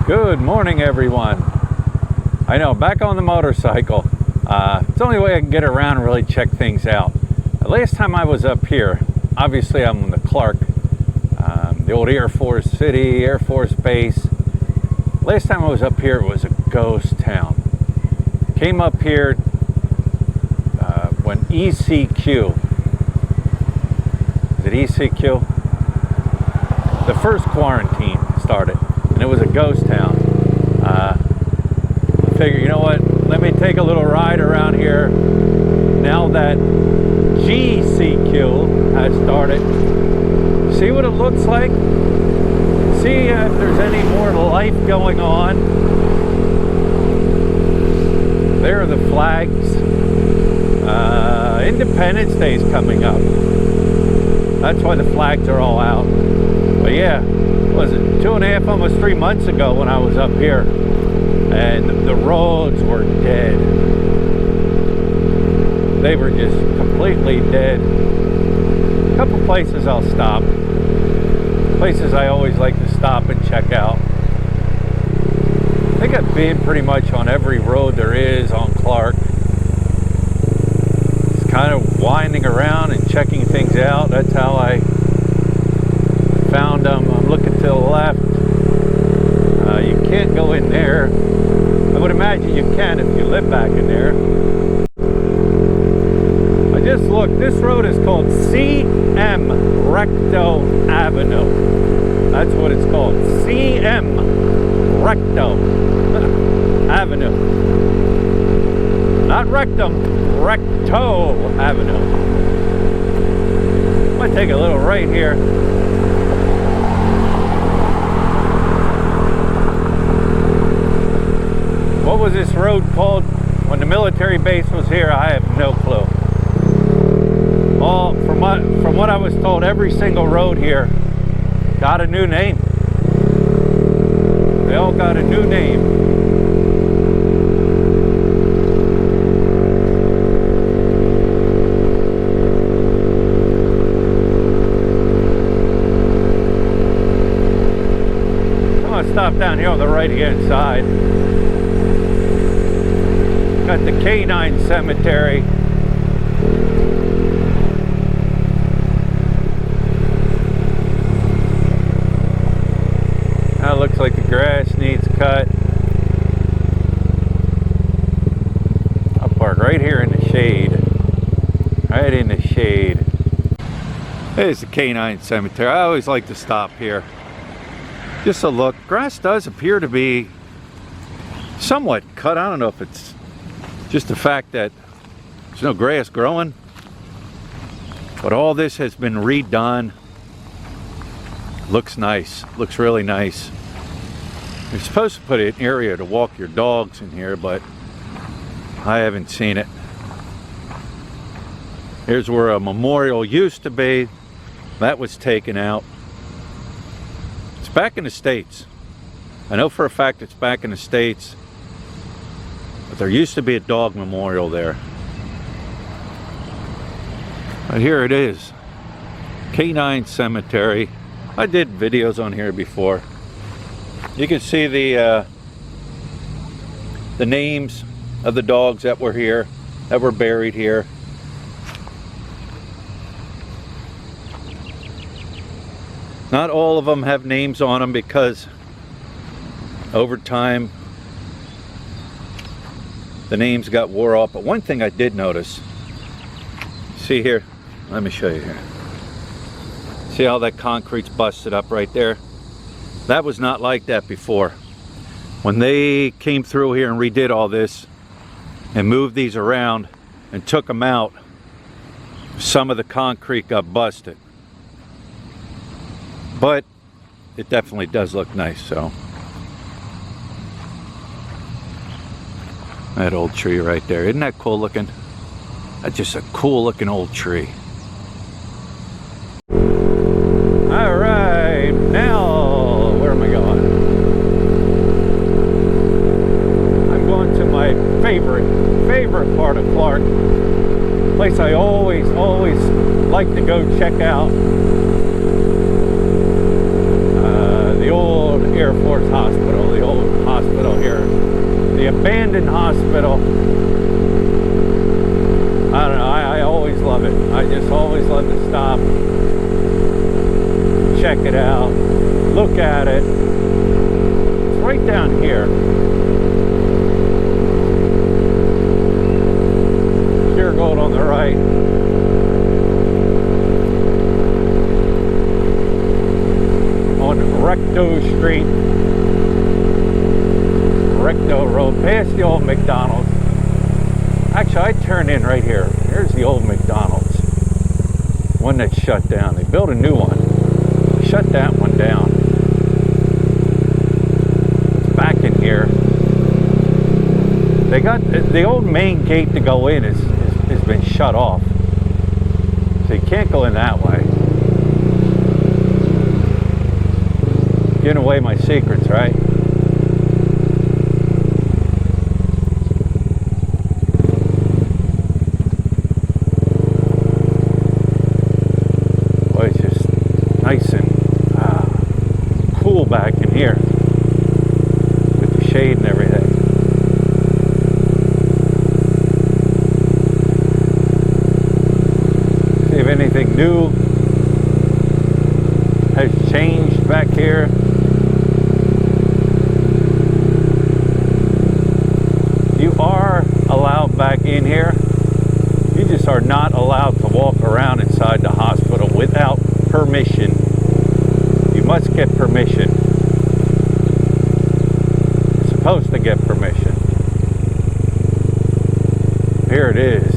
Good morning, everyone. I know, back on the motorcycle. It's the only way I can get around and really check things out. Last time I was up here, obviously I'm on the Clark, the old Air Force City, Air Force Base. Last time I was up here, it was a ghost town. Came up here when G.C.Q. Is it G.C.Q? The first quarantine started, and it was a ghost town. I figured, you know what, let me take a little ride around here now that G.C.Q. has started. See what it looks like. See if there's any more life going on. There are the flags. Independence Day is coming up. That's why the flags are all out. But yeah, was it 2.5, almost 3 months ago when I was up here, and the roads were dead. They were just completely dead. A couple places I'll stop. Places I always like to stop and check out. I think I've been pretty much on every road there is on Clark. Just kind of winding around and checking things out. That's how I found them. I'm looking to the left. You can't go in there. I would imagine you can if you live back in there. I just looked. This road is called C.M. Recto Avenue. That's what it's called. C.M. Recto Avenue. Not rectum, Recto Avenue. Might take a little right here. What was this road called when the military base was here? I have no clue. Well, from what I was told, every single road here got a new name. They all got a new name. I'm gonna stop down here on the right-hand side. Got the Canine Cemetery. Now it looks like the grass needs cut. I'll park right here in the shade. Right in the shade. There's the Canine Cemetery. I always like to stop here. Just a look. Grass does appear to be somewhat cut. I don't know if it's just the fact that there's no grass growing, but all this has been redone. Looks nice. Looks really nice. You're supposed to put an area to walk your dogs in here, but I haven't seen it. Here's where a memorial used to be. That was taken out. It's back in the States. I know for a fact it's back in the States. But there used to be a dog memorial there. But here it is. Canine Cemetery. I did videos on here before. You can see the names of the dogs that were here, that were buried here. Not all of them have names on them because over time the names got wore off. But one thing I did notice, see here, let me show you here. See how that concrete's busted up right there? That was not like that before. When they came through here and redid all this and moved these around and took them out, some of the concrete got busted. But it definitely does look nice, so. That old tree right there, isn't that cool looking? That's just a cool looking old tree. All right, now where am I going? I'm going to my favorite part of Clark. Place I always like to go check out. The old Air Force Hospital, the old abandoned hospital. I don't know, I always love it. I just always love to stop, check it out, look at it. It's right down here. Pure Gold on the right. On Recto Street, Recto Road, past the old McDonald's. Actually, I turned in right here. Here's the old McDonald's. One that's shut down. They built a new one. Shut that one down. It's back in here. They got the old main gate to go in has been shut off. So you can't go in that way. Giving away my secrets, right? Boy, it's just nice and cool back in here with the shade and everything. See if anything new has changed back here. You are allowed back in here. You just are not allowed to walk around inside the hospital without permission. You must get permission. You're supposed to get permission. Here it is.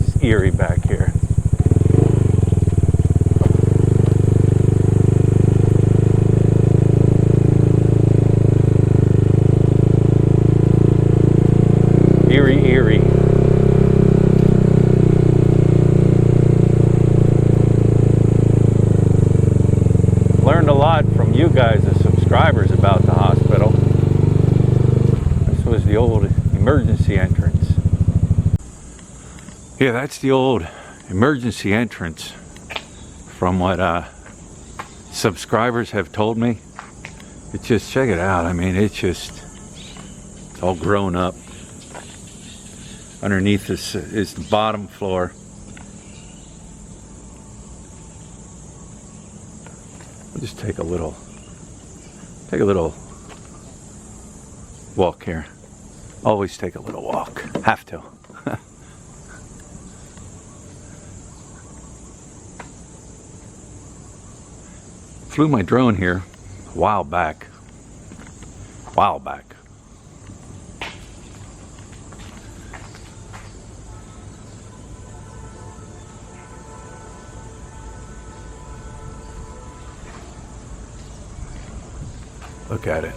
It's eerie back here. Eerie. Learned a lot from you guys as subscribers about the hospital. This was the old emergency entrance. Yeah, that's the old emergency entrance from what subscribers have told me. It's just, check it out. I mean, it's all grown up. Underneath this is the bottom floor. We'll just take a little walk here. Always take a little walk. Have to. Flew my drone here a while back. Look at it.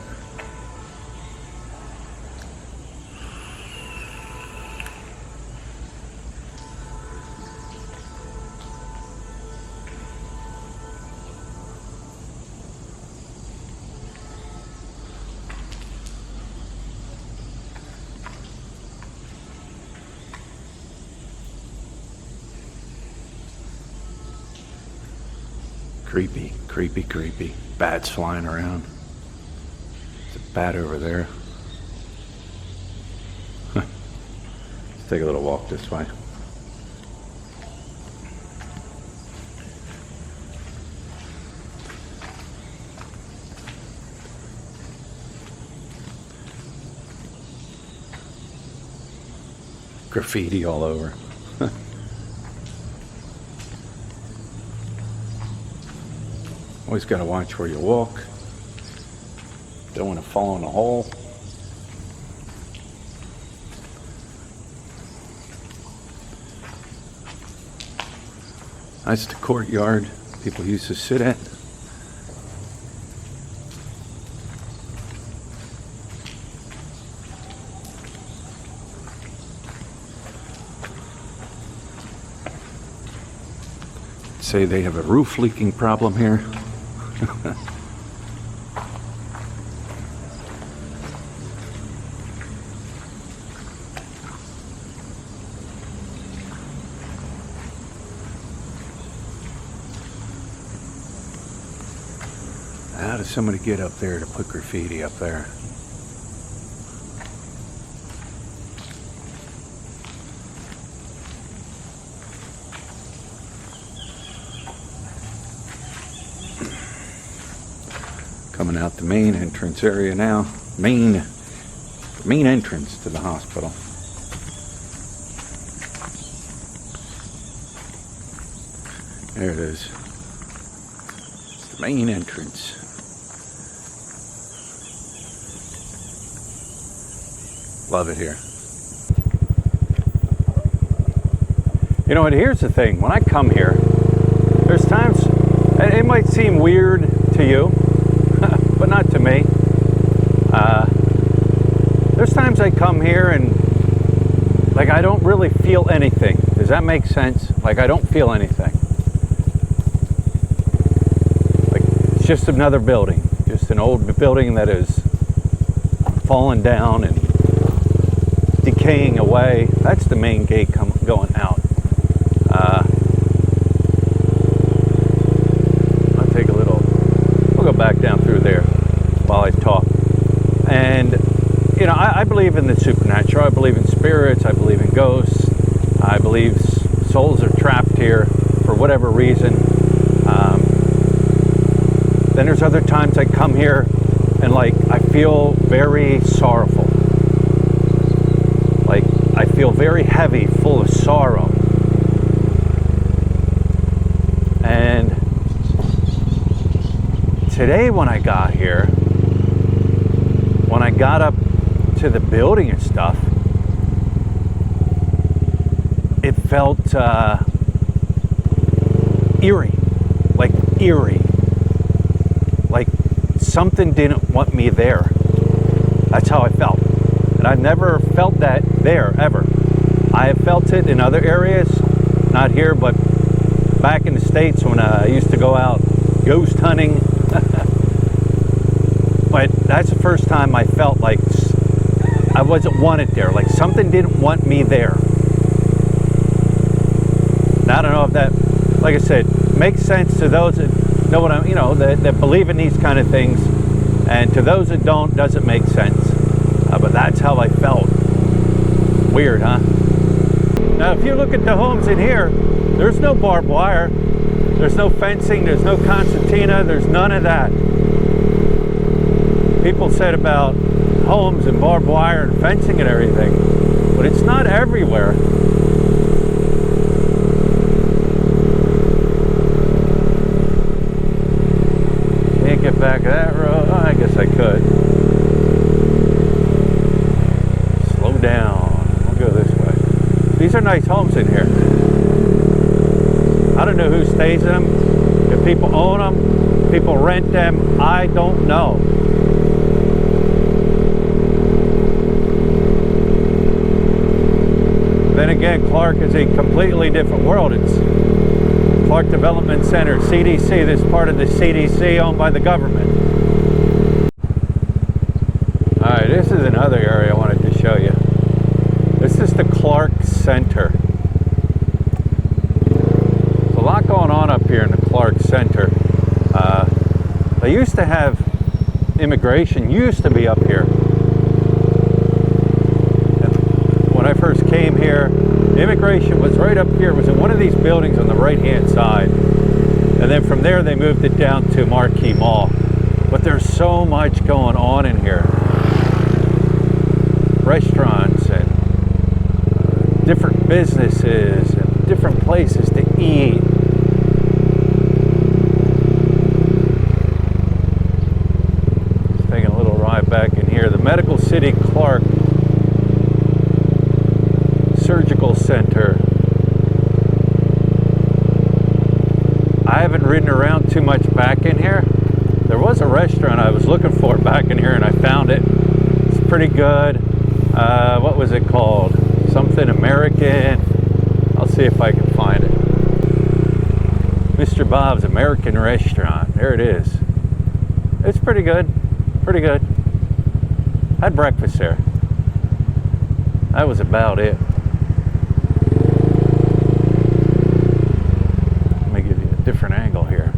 Creepy. Bats flying around. Bat over there. Let's take a little walk this way. Graffiti all over. Always got to watch where you walk. Don't want to fall in a hole. That's the courtyard people used to sit at. Say they have a roof leaking problem here. How does somebody get up there to put graffiti up there? Coming out the main entrance area now. Main entrance to the hospital. There it is. It's the main entrance. Love it here. You know, and here's the thing. When I come here, there's times, it might seem weird to you, but not to me. There's times I come here and like I don't really feel anything. Does that make sense? Like I don't feel anything. Like it's just another building, just an old building that is fallen down and decaying away. That's the main gate going out. I'll take a little, we'll go back down through there while I talk. And you know, I believe in the supernatural. I believe in spirits. I believe in ghosts. I believe souls are trapped here for whatever reason. Then there's other times I come here and like I feel very sorrowful. Like I feel very heavy, full of sorrow. And today when I got here, when I got up to the building and stuff, it felt eerie, like something didn't want me there. That's how I felt, and I've never felt that there ever. I have felt it in other areas, not here, but back in the States when I used to go out ghost hunting. But that's the first time I felt like I wasn't wanted there, like something didn't want me there. Now, I don't know if that, like I said, makes sense to those that know what I'm, you know, that believe in these kind of things, and to those that don't, doesn't make sense. But that's how I felt. Weird, huh? Now, if you look at the homes in here, there's no barbed wire, there's no fencing, there's no concertina, there's none of that. People said about homes and barbed wire and fencing and everything, but it's not everywhere. Can't get back that road. Oh, I guess I could. Slow down. I'll go this way. These are nice homes in here. I don't know who stays in them. If people own them, people rent them, I don't know. Then again, Clark is a completely different world. It's Clark Development Center, CDC. This is part of the CDC owned by the government. All right, this is another area I wanted to show you. This is the Clark Center. There's a lot going on up here in the Clark Center. They used to have immigration, used to be up here. When I first came here, immigration was right up here. It was in one of these buildings on the right-hand side. And then from there, they moved it down to Marquee Mall. But there's so much going on in here. Restaurants and different businesses and different places to eat. Just taking a little ride back in here. The Medical City Clark Surgical Center. I haven't ridden around too much back in here. There was a restaurant I was looking for back in here and I found it. It's pretty good. What was it called? Something American. I'll see if I can find it. Mr. Bob's American Restaurant. There it is. It's pretty good. Pretty good. I had breakfast there. That was about it. Different angle here.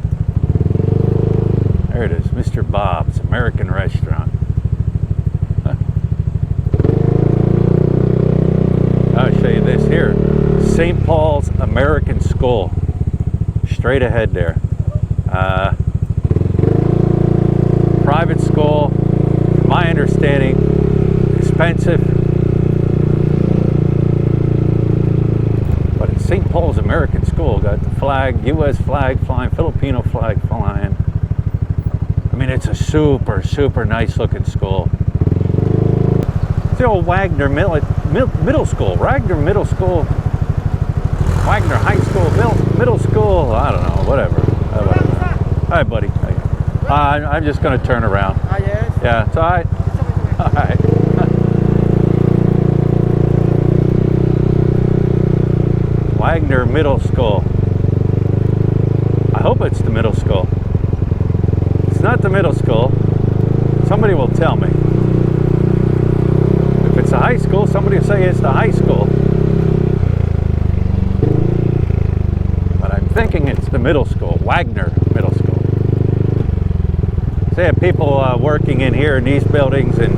There it is, Mr. Bob's American Restaurant. I'll show you this here. St. Paul's American School. Straight ahead there. Private school, my understanding, expensive. But it's St. Paul's American School. Got the flag, U.S. flag flying, Filipino flag flying. I mean, it's a super, super nice looking school. It's the old Wagner Middle School. Wagner Middle School. Wagner High School, middle school. I don't know, whatever. Hi, buddy. I'm just going to turn around. Yes. Yeah, it's all right. All right. Wagner Middle School. I hope it's the middle school. If it's not the middle school, somebody will tell me. If it's a high school, somebody will say it's the high school. But I'm thinking it's the middle school, Wagner Middle School. They had people working in here in these buildings, and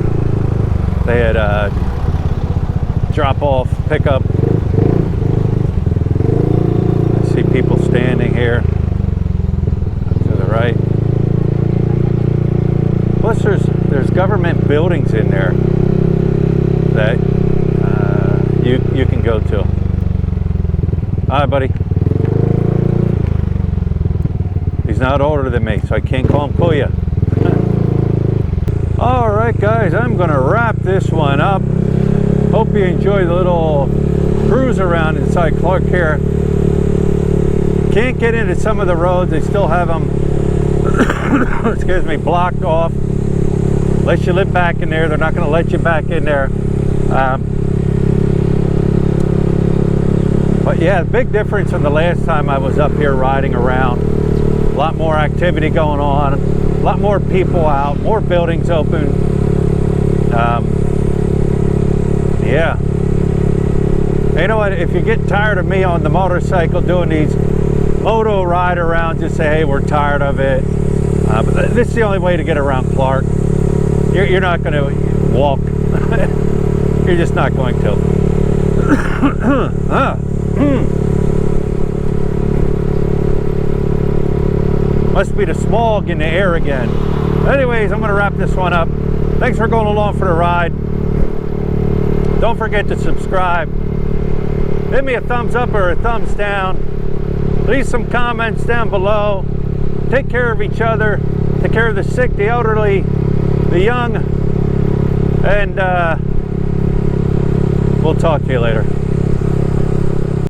they had drop off, pick up. I see people standing here to the right. Plus there's government buildings in there that you can go to. Hi, buddy. He's not older than me, so I can't call him Kuya. Alright guys, I'm going to wrap this one up. Hope you enjoyed the little cruise around inside Clark here. Can't get into some of the roads. They still have them excuse me, blocked off. Unless you live back in there, they're not going to let you back in there. But yeah, the big difference from the last time I was up here riding around. A lot more activity going on. A lot more people out, more buildings open. Yeah. You know what, if you get tired of me on the motorcycle doing these moto ride around, just say, hey, we're tired of it. But this is the only way to get around Clark. You're not going to walk. You're just not going to. Must be the smog in the air again. Anyways, I'm going to wrap this one up. Thanks for going along for the ride. Don't forget to subscribe. Hit me a thumbs up or a thumbs down. Leave some comments down below. Take care of each other. Take care of the sick, the elderly, the young. And we'll talk to you later.